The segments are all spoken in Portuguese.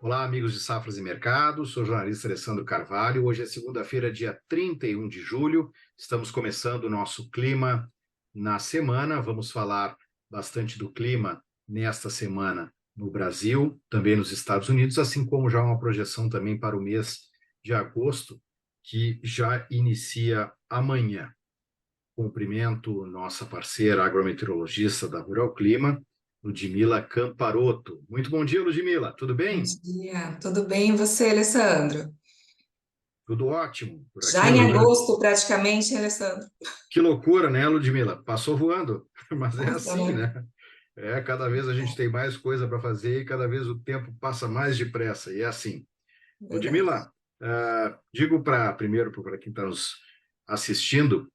Olá, amigos de Safras e Mercados, sou o jornalista Alessandro Carvalho. Hoje é segunda-feira, dia 31 de julho. Estamos começando o nosso clima na semana. Vamos falar bastante do clima nesta semana no Brasil, também nos Estados Unidos, assim como já uma projeção também para o mês de agosto, que já inicia amanhã. Cumprimento nossa parceira agrometeorologista da Rural Clima, Ludmila Camparoto. Muito bom dia, Ludmila. Tudo Bom bem? dia, tudo bem e você, Alessandro? Tudo ótimo por Já aqui no em Rio Grande. agosto, praticamente, hein, Alessandro? Que loucura, né, Ludmila? Passou voando, mas é Nossa, assim, né? né? Cada vez a gente tem mais coisa para fazer e cada vez o tempo passa mais depressa, e é assim. Verdade. Ludmila, digo primeiro para quem está nos assistindo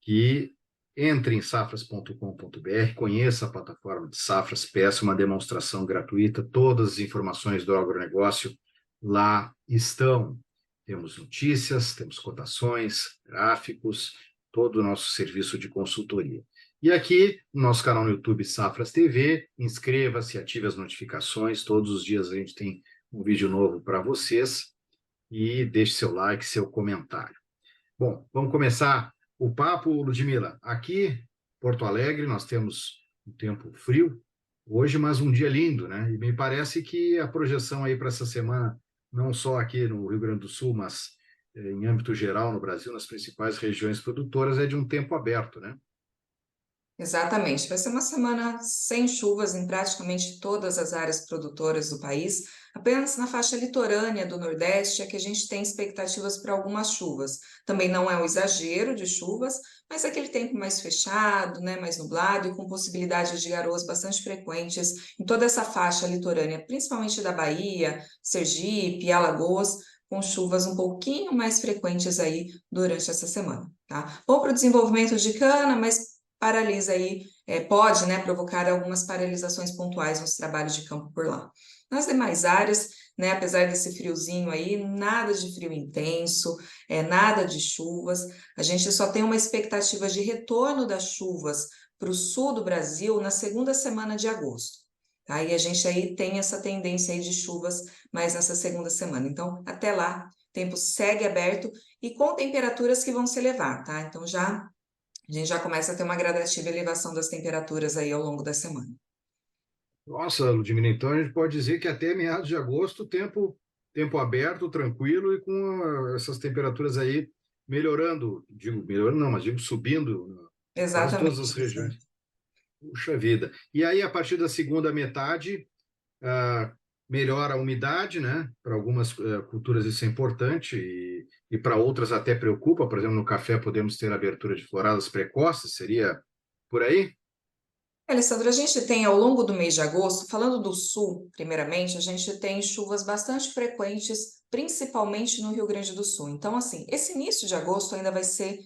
que entre em safras.com.br, conheça a plataforma de Safras, peça uma demonstração gratuita, todas as informações do agronegócio lá estão. Temos notícias, temos cotações, gráficos, todo o nosso serviço de consultoria. E aqui, no nosso canal no YouTube Safras TV, inscreva-se, ative as notificações, todos os dias a gente tem um vídeo novo para vocês e deixe seu like, seu comentário. Bom, vamos começar o papo, Ludmila. Aqui, Porto Alegre, nós temos um tempo frio hoje, mas um dia lindo, né? E me parece que a projeção aí para essa semana, não só aqui no Rio Grande do Sul, mas em âmbito geral no Brasil, nas principais regiões produtoras, é de um tempo aberto, né? Exatamente. Vai ser uma semana sem chuvas em praticamente todas as áreas produtoras do país. Apenas na faixa litorânea do Nordeste é que a gente tem expectativas para algumas chuvas. Também não é um exagero de chuvas, mas é aquele tempo mais fechado, né, mais nublado e com possibilidade de garoas bastante frequentes em toda essa faixa litorânea, principalmente da Bahia, Sergipe, Alagoas, com chuvas um pouquinho mais frequentes aí durante essa semana, tá? Bom para o desenvolvimento de cana, mas paralisa aí, pode, né, provocar algumas paralisações pontuais nos trabalhos de campo por lá. Nas demais áreas, né, apesar desse friozinho aí, nada de frio intenso, nada de chuvas, a gente só tem uma expectativa de retorno das chuvas para o sul do Brasil na segunda semana de agosto. Tá? E a gente aí tem essa tendência aí de chuvas mais nessa segunda semana. Então, até lá, o tempo segue aberto e com temperaturas que vão se elevar, tá? Então, a gente já começa a ter uma gradativa elevação das temperaturas aí ao longo da semana. Nossa, Ludmila, então a gente pode dizer que até meados de agosto, tempo aberto, tranquilo e com essas temperaturas aí melhorando, digo melhorando não, mas digo subindo, quase todas as Exatamente, regiões. Vicente. Puxa vida. E aí, a partir da segunda metade, ah, melhora a umidade, né? Para algumas culturas isso é importante e para outras até preocupa. Por exemplo, no café podemos ter abertura de floradas precoces, seria por aí? Alessandra, a gente tem ao longo do mês de agosto, falando do sul, primeiramente, a gente tem chuvas bastante frequentes, principalmente no Rio Grande do Sul. Então, assim, esse início de agosto ainda vai ser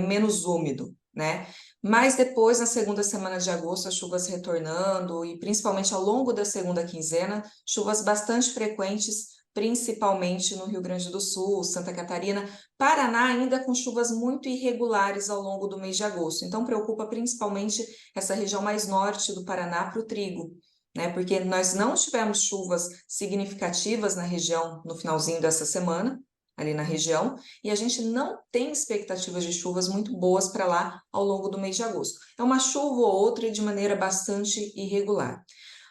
menos úmido, né? Mas depois, na segunda semana de agosto, as chuvas retornando e principalmente ao longo da segunda quinzena, chuvas bastante frequentes, principalmente no Rio Grande do Sul, Santa Catarina, Paraná ainda com chuvas muito irregulares ao longo do mês de agosto. Então, preocupa principalmente essa região mais norte do Paraná para o trigo, né? Porque nós não tivemos chuvas significativas na região no finalzinho dessa semana, ali na região, e a gente não tem expectativas de chuvas muito boas para lá ao longo do mês de agosto. É uma chuva ou outra e de maneira bastante irregular.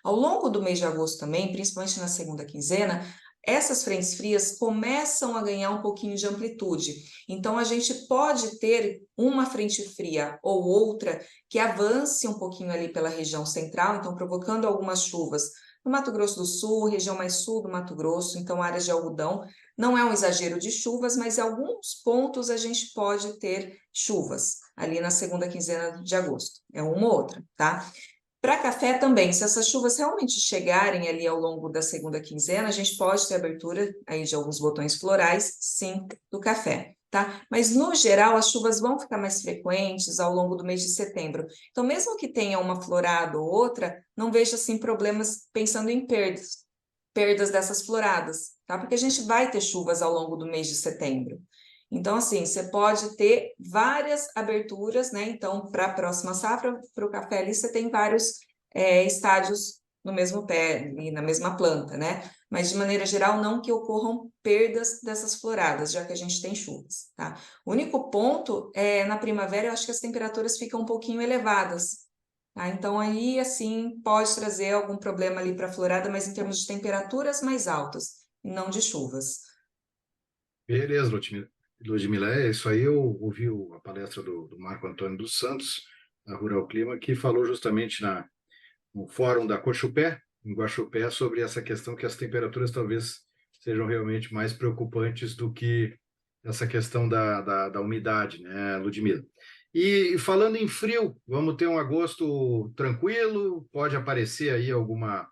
Ao longo do mês de agosto também, principalmente na segunda quinzena, essas frentes frias começam a ganhar um pouquinho de amplitude. Então, a gente pode ter uma frente fria ou outra que avance um pouquinho ali pela região central, então provocando algumas chuvas no Mato Grosso do Sul, região mais sul do Mato Grosso, então áreas de algodão. Não é um exagero de chuvas, mas em alguns pontos a gente pode ter chuvas ali na segunda quinzena de agosto. É uma ou outra, tá? Para café também, se essas chuvas realmente chegarem ali ao longo da segunda quinzena, a gente pode ter abertura aí de alguns botões florais, sim, do café, tá? Mas no geral, as chuvas vão ficar mais frequentes ao longo do mês de setembro. Então, mesmo que tenha uma florada ou outra, não vejo assim problemas pensando em perdas dessas floradas, tá? Porque a gente vai ter chuvas ao longo do mês de setembro. Então, assim, você pode ter várias aberturas, né? Então, para a próxima safra, para o café ali, você tem vários estádios no mesmo pé e na mesma planta, né? Mas de maneira geral, não que ocorram perdas dessas floradas, já que a gente tem chuvas, tá? O único ponto é na primavera, eu acho que as temperaturas ficam um pouquinho elevadas, tá? Então aí, assim, pode trazer algum problema ali para a florada, mas em termos de temperaturas mais altas, e não de chuvas. Beleza, Ludmila, é isso aí. Eu ouvi a palestra do Marco Antônio dos Santos, na Rural Clima, que falou justamente no fórum da Cochupé, em Guaxupé, sobre essa questão que as temperaturas talvez sejam realmente mais preocupantes do que essa questão da umidade, né, Ludmila? E falando em frio, vamos ter um agosto tranquilo? Pode aparecer aí alguma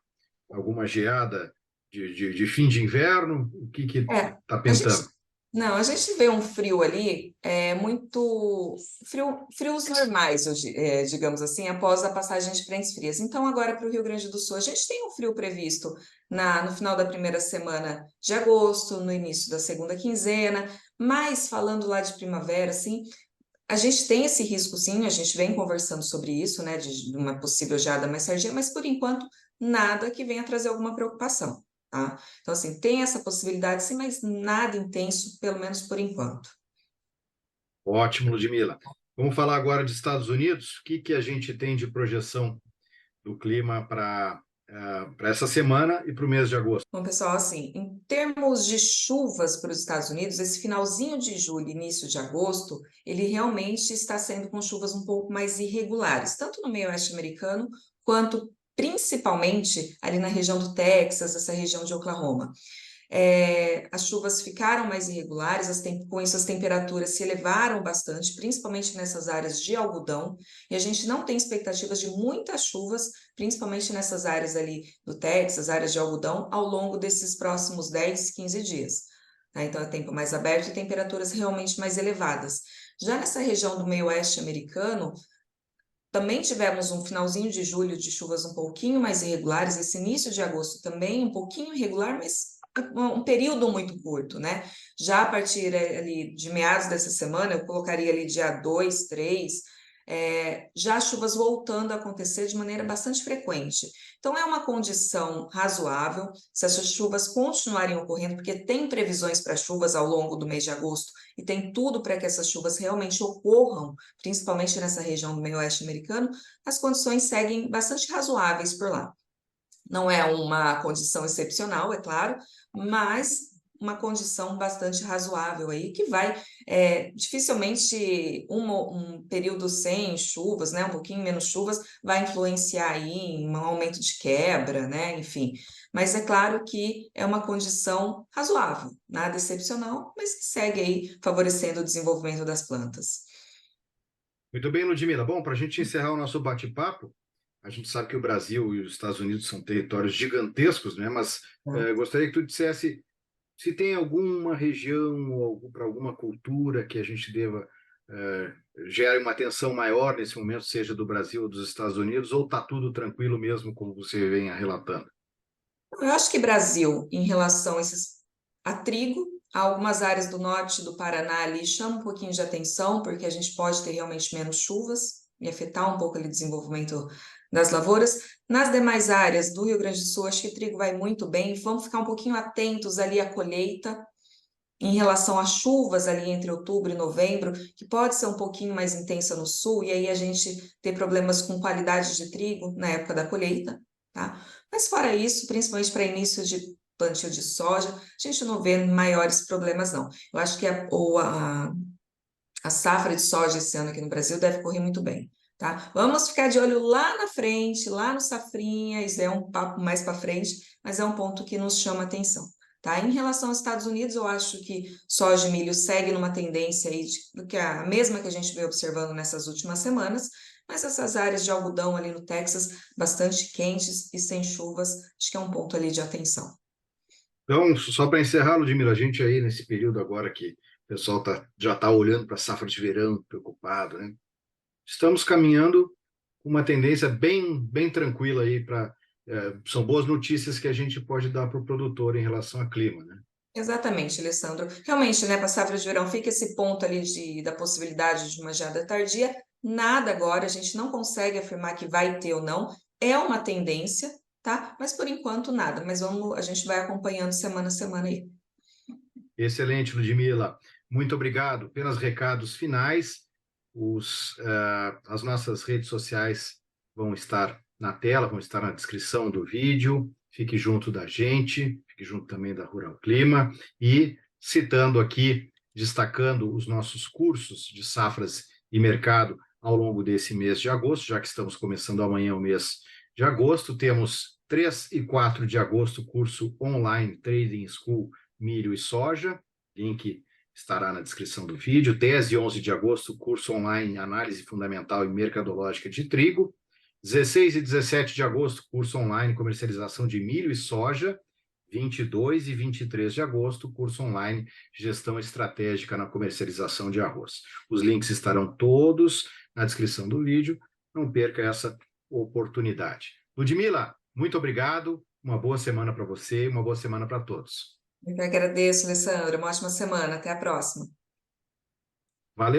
geada de fim de inverno? O que É, está a gente, pintando? não, a gente vê um frio ali, muito frio, frios normais, digamos assim, após a passagem de frentes frias. Então, agora para o Rio Grande do Sul, a gente tem um frio previsto no final da primeira semana de agosto, no início da segunda quinzena, mas falando lá de primavera, assim, a gente tem esse risco, sim, a gente vem conversando sobre isso, né, de uma possível geada mais tardia, mas por enquanto nada que venha trazer alguma preocupação, tá? Então, assim, tem essa possibilidade, sim, mas nada intenso, pelo menos por enquanto. Ótimo, Ludmila. Vamos falar agora de Estados Unidos. O que a gente tem de projeção do clima para essa semana e para o mês de agosto? Bom, pessoal, assim, em termos de chuvas para os Estados Unidos, esse finalzinho de julho, início de agosto, ele realmente está sendo com chuvas um pouco mais irregulares, tanto no meio oeste americano, quanto principalmente ali na região do Texas, essa região de Oklahoma. As chuvas ficaram mais irregulares, com isso as temperaturas se elevaram bastante, principalmente nessas áreas de algodão, e a gente não tem expectativas de muitas chuvas, principalmente nessas áreas ali do Texas, áreas de algodão, ao longo desses próximos 10, 15 dias. Tá? Então é tempo mais aberto e temperaturas realmente mais elevadas. Já nessa região do meio oeste americano, também tivemos um finalzinho de julho de chuvas um pouquinho mais irregulares, esse início de agosto também um pouquinho irregular, mas um período muito curto, né? Já a partir ali de meados dessa semana, eu colocaria ali dia 2, 3, já as chuvas voltando a acontecer de maneira bastante frequente. Então, é uma condição razoável se essas chuvas continuarem ocorrendo, porque tem previsões para chuvas ao longo do mês de agosto e tem tudo para que essas chuvas realmente ocorram, principalmente nessa região do meio oeste americano, as condições seguem bastante razoáveis por lá. Não é uma condição excepcional, é claro, mas uma condição bastante razoável aí, que vai, dificilmente um período sem chuvas, né, um pouquinho menos chuvas, vai influenciar aí em um aumento de quebra, né, enfim. Mas é claro que é uma condição razoável, nada excepcional, mas que segue aí favorecendo o desenvolvimento das plantas. Muito bem, Ludmila. Bom, para a gente encerrar o nosso bate-papo, a gente sabe que o Brasil e os Estados Unidos são territórios gigantescos, né? Mas gostaria que tu dissesse se tem alguma região ou para alguma cultura que a gente deva gere uma atenção maior nesse momento, seja do Brasil ou dos Estados Unidos, ou está tudo tranquilo mesmo, como você vem relatando? Eu acho que Brasil, em relação a trigo, algumas áreas do norte do Paraná ali chamam um pouquinho de atenção, porque a gente pode ter realmente menos chuvas e afetar um pouco ali o desenvolvimento das lavouras. Nas demais áreas do Rio Grande do Sul, acho que trigo vai muito bem. Vamos ficar um pouquinho atentos ali à colheita, em relação às chuvas ali entre outubro e novembro, que pode ser um pouquinho mais intensa no sul, e aí a gente ter problemas com qualidade de trigo na época da colheita, tá? Mas fora isso, principalmente para início de plantio de soja, a gente não vê maiores problemas, não. Eu acho que a safra de soja esse ano aqui no Brasil deve correr muito bem, tá? Vamos ficar de olho lá na frente, lá no safrinha, isso é um papo mais para frente, mas é um ponto que nos chama atenção. Tá? Em relação aos Estados Unidos, eu acho que soja e milho segue numa tendência aí do que a mesma que a gente vem observando nessas últimas semanas, mas essas áreas de algodão ali no Texas, bastante quentes e sem chuvas, acho que é um ponto ali de atenção. Então, só para encerrar, Ludmila, a gente aí nesse período agora que o pessoal já está olhando para a safra de verão, preocupado, né? Estamos caminhando com uma tendência bem tranquila aí para. São boas notícias que a gente pode dar para o produtor em relação ao clima, né? Exatamente, Alessandro. Realmente, né, para a safra de verão fica esse ponto ali da possibilidade de uma geada tardia. Nada agora, a gente não consegue afirmar que vai ter ou não. É uma tendência, tá? Mas por enquanto nada, mas a gente vai acompanhando semana a semana aí. Excelente, Ludmila. Muito obrigado. Apenas recados finais. As nossas redes sociais vão estar na tela, vão estar na descrição do vídeo. Fique junto da gente, fique junto também da Rural Clima. E citando aqui, destacando os nossos cursos de safras e mercado ao longo desse mês de agosto, já que estamos começando amanhã o mês de agosto, temos 3 e 4 de agosto, curso online Trading School Milho e Soja, link estará na descrição do vídeo. 10 e 11 de agosto, curso online Análise Fundamental e Mercadológica de Trigo. 16 e 17 de agosto, curso online Comercialização de Milho e Soja. 22 e 23 de agosto, curso online Gestão Estratégica na Comercialização de Arroz. Os links estarão todos na descrição do vídeo. Não perca essa oportunidade. Ludmila, muito obrigado. Uma boa semana para você e uma boa semana para todos. Eu que agradeço, Alessandra. Uma ótima semana. Até a próxima. Valeu!